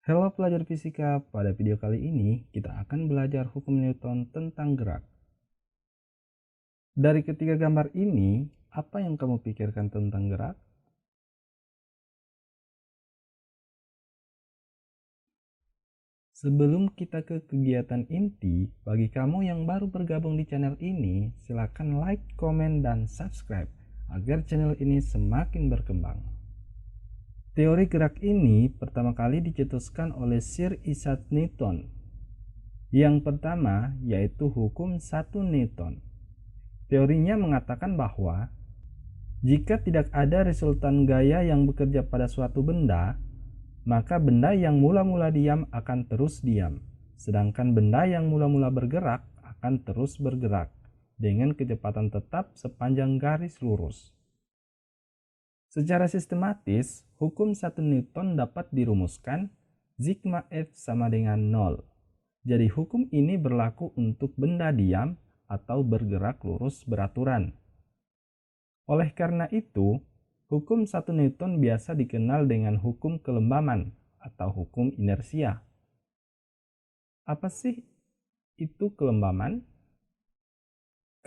Halo pelajar fisika, pada video kali ini kita akan belajar hukum Newton tentang gerak. Dari ketiga gambar ini, apa yang kamu pikirkan tentang gerak? Sebelum kita ke kegiatan inti, bagi kamu yang baru bergabung di channel ini, silakan like, komen, dan subscribe agar channel ini semakin berkembang. Teori gerak ini pertama kali dicetuskan oleh Sir Isaac Newton. Yang pertama yaitu hukum 1 Newton. Teorinya mengatakan bahwa jika tidak ada resultan gaya yang bekerja pada suatu benda, maka benda yang mula-mula diam akan terus diam, sedangkan benda yang mula-mula bergerak akan terus bergerak dengan kecepatan tetap sepanjang garis lurus. Secara sistematis, hukum 1 Newton dapat dirumuskan sigma F sama dengan 0. Jadi hukum ini berlaku untuk benda diam atau bergerak lurus beraturan. Oleh karena itu, hukum 1 Newton biasa dikenal dengan hukum kelembaman atau hukum inersia. Apa sih itu kelembaman?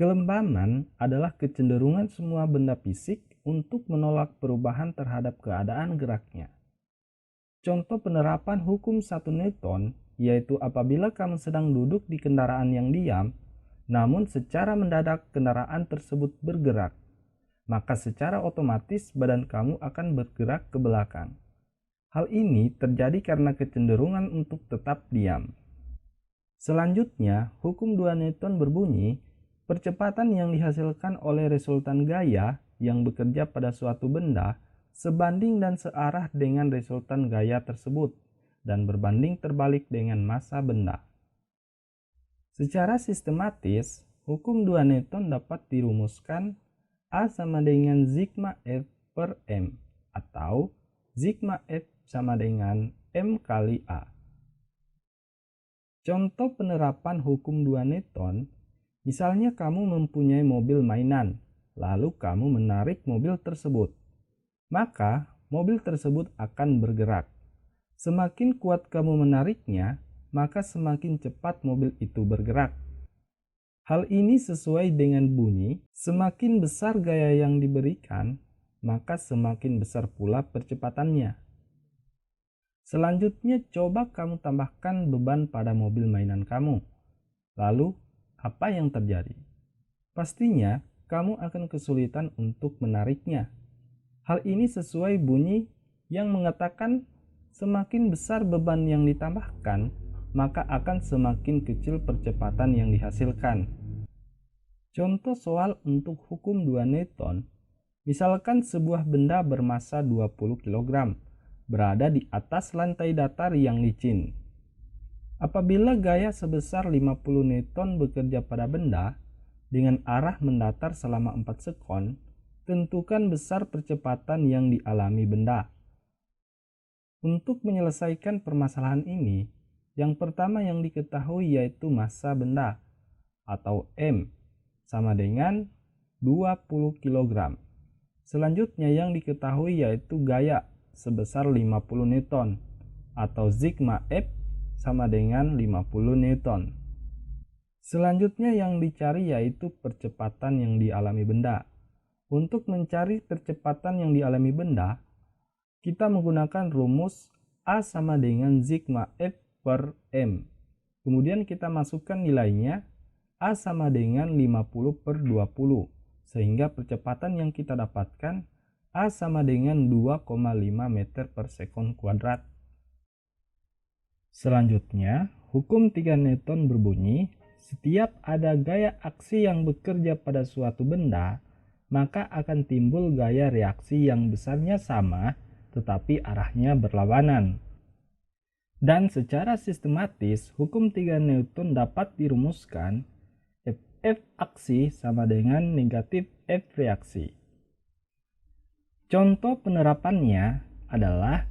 Kelembaman adalah kecenderungan semua benda fisik untuk menolak perubahan terhadap keadaan geraknya. Contoh penerapan hukum 1 Newton yaitu apabila kamu sedang duduk di kendaraan yang diam, namun secara mendadak kendaraan tersebut bergerak, maka secara otomatis badan kamu akan bergerak ke belakang. Hal ini terjadi karena kecenderungan untuk tetap diam. Selanjutnya, hukum 2 Newton berbunyi, percepatan yang dihasilkan oleh resultan gaya yang bekerja pada suatu benda sebanding dan searah dengan resultan gaya tersebut dan berbanding terbalik dengan massa benda. Secara sistematis, hukum 2 Newton dapat dirumuskan A sama dengan sigma F per M atau sigma F sama dengan M kali A. Contoh penerapan hukum 2 Newton, misalnya kamu mempunyai mobil mainan, lalu kamu menarik mobil tersebut. Maka mobil tersebut akan bergerak. Semakin kuat kamu menariknya, maka semakin cepat mobil itu bergerak. Hal ini sesuai dengan bunyi, semakin besar gaya yang diberikan, maka semakin besar pula percepatannya. Selanjutnya coba kamu tambahkan beban pada mobil mainan kamu. Lalu, apa yang terjadi? Pastinya, kamu akan kesulitan untuk menariknya. Hal ini sesuai bunyi yang mengatakan semakin besar beban yang ditambahkan, maka akan semakin kecil percepatan yang dihasilkan. Contoh soal untuk hukum 2 Newton, misalkan sebuah benda bermassa 20 kg berada di atas lantai datar yang licin. Apabila gaya sebesar 50 Newton bekerja pada benda dengan arah mendatar selama 4 sekon, tentukan besar percepatan yang dialami benda. Untuk menyelesaikan permasalahan ini, yang pertama yang diketahui yaitu massa benda atau M sama dengan 20 kg. Selanjutnya yang diketahui yaitu gaya sebesar 50 Newton atau sigma F sama dengan 50 Newton. Selanjutnya yang dicari yaitu percepatan yang dialami benda. Untuk mencari percepatan yang dialami benda, kita menggunakan rumus A sama dengan sigma F per M. Kemudian kita masukkan nilainya, A sama dengan 50 per 20, sehingga percepatan yang kita dapatkan A sama dengan 2,5 meter per sekon kuadrat. Selanjutnya, hukum 3 Newton berbunyi, setiap ada gaya aksi yang bekerja pada suatu benda, maka akan timbul gaya reaksi yang besarnya sama, tetapi arahnya berlawanan. Dan secara sistematis, hukum 3 Newton dapat dirumuskan F aksi sama dengan negatif F reaksi. Contoh penerapannya adalah,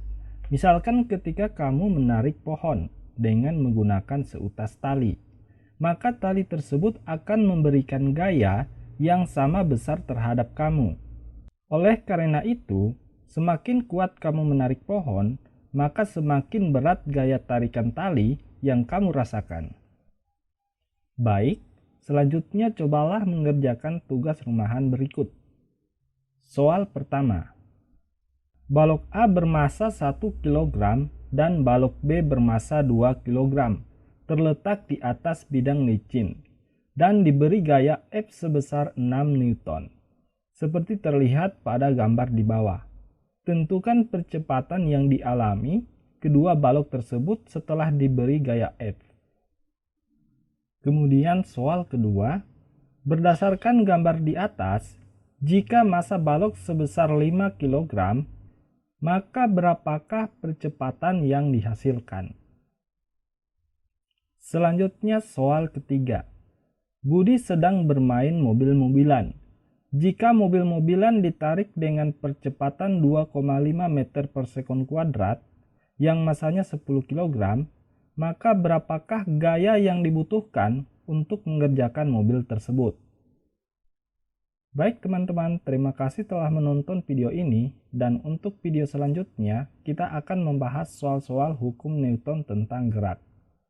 misalkan ketika kamu menarik pohon dengan menggunakan seutas tali, maka tali tersebut akan memberikan gaya yang sama besar terhadap kamu. Oleh karena itu, semakin kuat kamu menarik pohon, maka semakin berat gaya tarikan tali yang kamu rasakan. Baik, selanjutnya cobalah mengerjakan tugas rumahan berikut. Soal pertama. Balok A bermasa 1 kg dan balok B bermasa 2 kg, terletak di atas bidang licin, dan diberi gaya F sebesar 6 Newton. Seperti terlihat pada gambar di bawah. Tentukan percepatan yang dialami kedua balok tersebut setelah diberi gaya F. Kemudian soal kedua, berdasarkan gambar di atas, jika massa balok sebesar 5 kg, maka berapakah percepatan yang dihasilkan? Selanjutnya soal ketiga. Budi sedang bermain mobil-mobilan. Jika mobil-mobilan ditarik dengan percepatan 2,5 meter per sekon kuadrat, yang massanya 10 kg, maka berapakah gaya yang dibutuhkan untuk mengerjakan mobil tersebut? Baik teman-teman, terima kasih telah menonton video ini, dan untuk video selanjutnya kita akan membahas soal-soal hukum Newton tentang gerak.